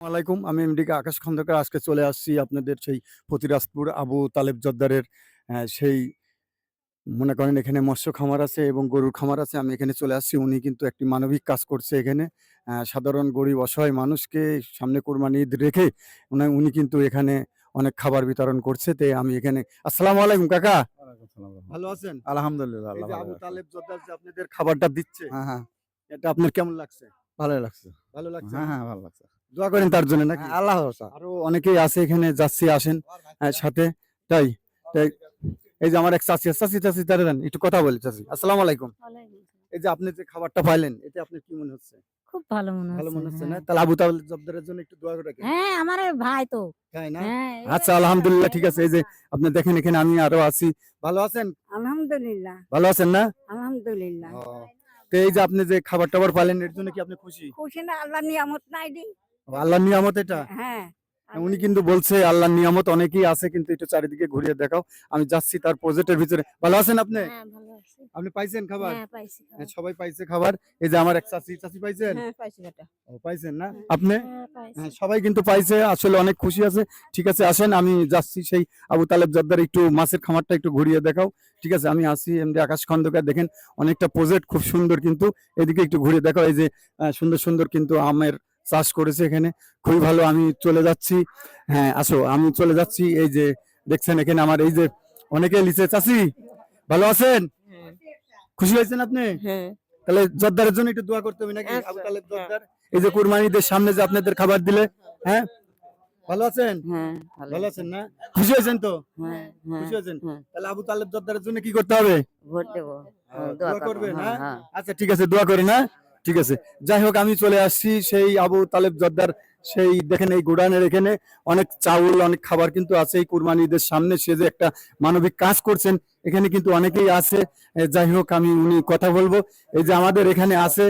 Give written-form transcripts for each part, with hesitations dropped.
আলাইকুম, আমি এমডি আকাশ খন্দকার। আজকে চলে আসছি আপনাদের সেই ফতিরাজপুর আবু তালেব জর্দারের সেই মনে করেন এখানে মৎস্য খামার আছে এবং গরুর খামার আছে। আমি এখানে চলে আসছি। উনি কিন্তু একটি মানবিক কাজ করছে এখানে। সাধারণ গরিব অসহায় মানুষকে সামনে কোরবানি ঈদ রেখে উনি কিন্তু এখানে অনেক খাবার বিতরণ করছে। আমি এখানে আসসালামু আলাইকুম কাকা। ওয়ালাইকুম সালাম ভালো আছেন? আলহামদুলিল্লাহ, এই আল্লাহ যে ভালো আবু রাখছে। তালেব জর্দার যে আপনাদের খাবারটা দিচ্ছে, হ্যাঁ, হ্যাঁ, এটা আপনার কেমন লাগছে? ভালোই লাগছে। ভালো লাগছে হ্যাঁ, না? হ্যাঁ, ভালো লাগছে। দোয়া করেন তার জন্য হ্যাঁ, নাকি? আল্লাহ ভরসা। আরো অনেকেই আছে এখানে, যাচ্ছি আসেন সাথে। তাই তাই এই যে আমার এক চাচি আছে। চাচি দাঁড়ান, একটু কথা বলি। চাচি আসসালামু আলাইকুম। ওয়ালাইকুম আসসালাম। এই যে আপনি যে খাবারটা পাইলেন, এতে আপনার কি মনে হচ্ছে? খুব ভালো মনে ভালো হচ্ছে। মনে হচ্ছে না? হ্যাঁ। তাহলে আবু তালেব জব্দারের জন্য একটু দোয়া করে রাখেন। হ্যাঁ, আমার এই ভাই তো। তাই না? হ্যাঁ, আচ্ছা, আলহামদুলিল্লাহ, ঠিক আছে। এই যে আপনি দেখেন এখানে আমি আরো আছি। ভালো আছেন? আলহামদুলিল্লাহ, ভালো আছেন না? আলহামদুলিল্লাহ। ও, তো এই যে আপনি যে খাবার-টাবার পাইলেন, এর জন্য কি আপনি খুশি? খুশি না আল্লাহর নিয়ামত নাই দি। আল্লাহর নিয়ামত এটা। হ্যাঁ। উনি কিন্তু বলছে আল্লাহর নিয়ামত অনেকেই আছে, কিন্তু একটু চারিদিকে ঘুরিয়ে দেখাও। আমি যাচ্ছি তার প্রজেক্টের ভিতরে। ভালো আছেন আপনি? হ্যাঁ, ভালো আছি। আপনি পাইছেন খাবার? হ্যাঁ, পাইছি খাবার। হ্যাঁ, সবাই পাইছে খাবার। এই যে আমার এক চাচি পাইছেন? হ্যাঁ, পাইছি বেটা। ও, পাইছেন না? আপনি? হ্যাঁ, পাইছি। হ্যাঁ, সবাই কিন্তু পাইছে। আসলে অনেক খুশি আছে। ঠিক আছে, আসেন আমি যাচ্ছি সেই আবু তালেব জর্দার, একটু মাছের খামারটা একটু ঘুরিয়ে দেখাও। ঠিক আছে, আমি আসি এমডি আকাশ খন্দকার। দেখেন অনেকটা প্রজেক্ট খুব সুন্দর, কিন্তু এদিকে একটু ঘুরিয়ে দেখাও। এই যে সুন্দর সুন্দর কিন্তু আমের চাষ করেছে এখানে, খুবই ভালো। আমি চলে যাচ্ছি। হ্যাঁ, আসো, আমি চলে যাচ্ছি। এই যে দেখছেন এখানে আমার এই যে অনেকে লিচে। চাচি ভালো আছেন? খুশি হয়েছেন আপনি? হ্যাঁ। তাহলে জর্দারের জন্য একটু দোয়া করতে হবে নাকি? আচ্ছা, আবু তালেব হ্যাঁ। জর্দার এই যে কুরবানিদের সামনে যে আপনাদের খাবার দিলে, হ্যাঁ, ভালো আছেন? হ্যাঁ, ভালো আছেন না? খুশি হয়েছেন তো? হ্যাঁ, খুশি হয়েছেন? হ্যাঁ। তাহলে আবু তালেব জর্দারের জন্য কি করতে হবে? ভোট দেব। দোয়া করবেন, হ্যাঁ, হ্যাঁ? হ্যাঁ। আচ্ছা, ঠিক আছে, দোয়া করি না? ঠিক আছে। যাই হোক, আমি চলে আসছি সেই আবু তালেব জর্দার সেই দেখেন এই গোডাউনের এখানে অনেক চাউল, অনেক খাবার কিন্তু আছে। এই কুরবানি ঈদের সামনে সে যে একটা মানবিক কাজ করছেন, এখানে কিন্তু অনেকেই আছে। যাই হোক, আমি উনি কথা বলবো। এই যে আমাদের এখানে আছে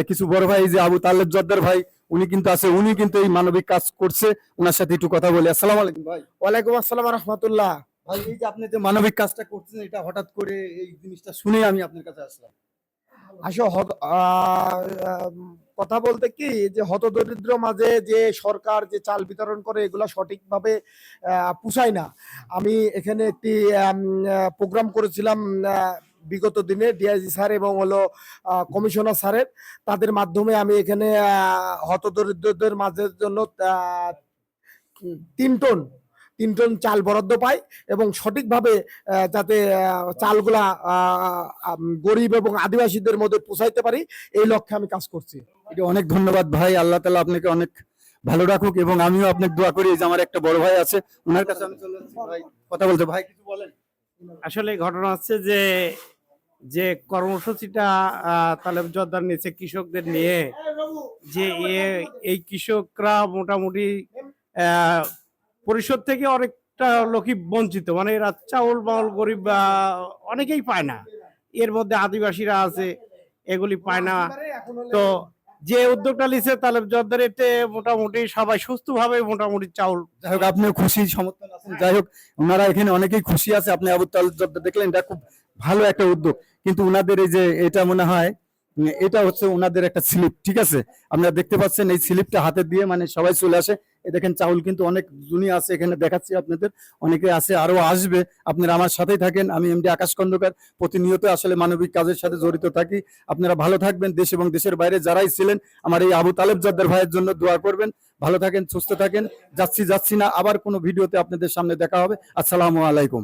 কিছু বড় ভাই, এই যে আবু তালেব জর্দার ভাই, উনি কিন্তু আছে। উনি কিন্তু এই মানবিক কাজ করছে। ওনার সাথে একটু কথা বলি। আসসালামু আলাইকুম ভাই। ওয়ালাইকুম আসসালাম রহমতুল্লাহ। ভাই, এই যে আপনি যে মানবিক কাজটা করছেন, এটা হঠাৎ করে এই জিনিসটা শুনে আমি আপনার কাছে আসলাম। আসলে কথা বলতে কি যে হতদরিদ্র মাঝে যে সরকার যে চাল বিতরণ করে এগুলা সঠিকভাবে পুষায় না। আমি এখানে একটি প্রোগ্রাম করেছিলাম বিগত দিনে ডিআইজি স্যার এবং হলো কমিশনার স্যারের, তাদের মাধ্যমে আমি এখানে হতদরিদ্রদের মাঝের জন্য 3 টন চাল বরাদ্দ পাই এবং সঠিকভাবে যাতে চালগুলা গরিব এবং আদিবাসীদের মধ্যে পৌঁছাইতে পারি, এই লক্ষ্যে আমি কাজ করছি। এটা অনেক ধন্যবাদ ভাই। আল্লাহ তাআলা আপনাকে অনেক ভালো রাখুক এবং আমিও আপনাকে দোয়া করি। এই যে আমার একটা বড় ভাই আছে, ওনার কাছে আমি চলে যাচ্ছি। ভাই কথা বলতে, ভাই কিছু বলেন। আসলে ঘটনা হচ্ছে যে যে কর্মসূচিটা তালেব জর্দার নিয়েছে কৃষকদের নিয়ে, যে এই কৃষকরা মোটামুটি পরিষদ থেকে অনেকটা লোকই বঞ্চিত, মানে এরা চাউল বাউল গরিব অনেকেই পায় না। এর মধ্যে আদিবাসীরা আছে, এগুলি পায় না। তো যে উদ্যোগটা নিয়েছে তালেব জর্দার, এতে মোটামুটি সবাই সুস্থভাবে মোটামুটি চাউল। যাই হোক, আপনিও খুশি সমর্থন আছেন। যাই হোক, ওনারা এখানে অনেকেই খুশি আছে। আপনি আবু তালেব জর্দার দেখলেন, এটা খুব ভালো একটা উদ্যোগ। কিন্তু ওনাদের এই যে এটা মনে হয় এটা হচ্ছে ওনাদের একটা স্লিপ। ঠিক আছে, আপনারা দেখতে পাচ্ছেন এই স্লিপটা হাতে দিয়ে মানে সবাই চলে আসে। এই দেখেন চাউল কিন্তু অনেক জুনি আছে এখানে, দেখাচ্ছি আপনাদের, অনেকে আছে, আরো আসবে। আপনারা আমার সাথেই থাকেন। আমি এমডি আকাশ খন্দকার, প্রতিনিয়ত আসলে মানবিক কাজের সাথে জড়িত থাকি। আপনারা ভালো থাকবেন। দেশ এবং দেশের বাইরে যারাই ছিলেন, আমার এই আবু তালেব জর্দার ভাইয়ের জন্য দোয়া করবেন। ভালো থাকেন, সুস্থ থাকেন। যাচ্ছি না, আবার কোনো ভিডিওতে আপনাদের সামনে দেখা হবে। আসসালামু আলাইকুম।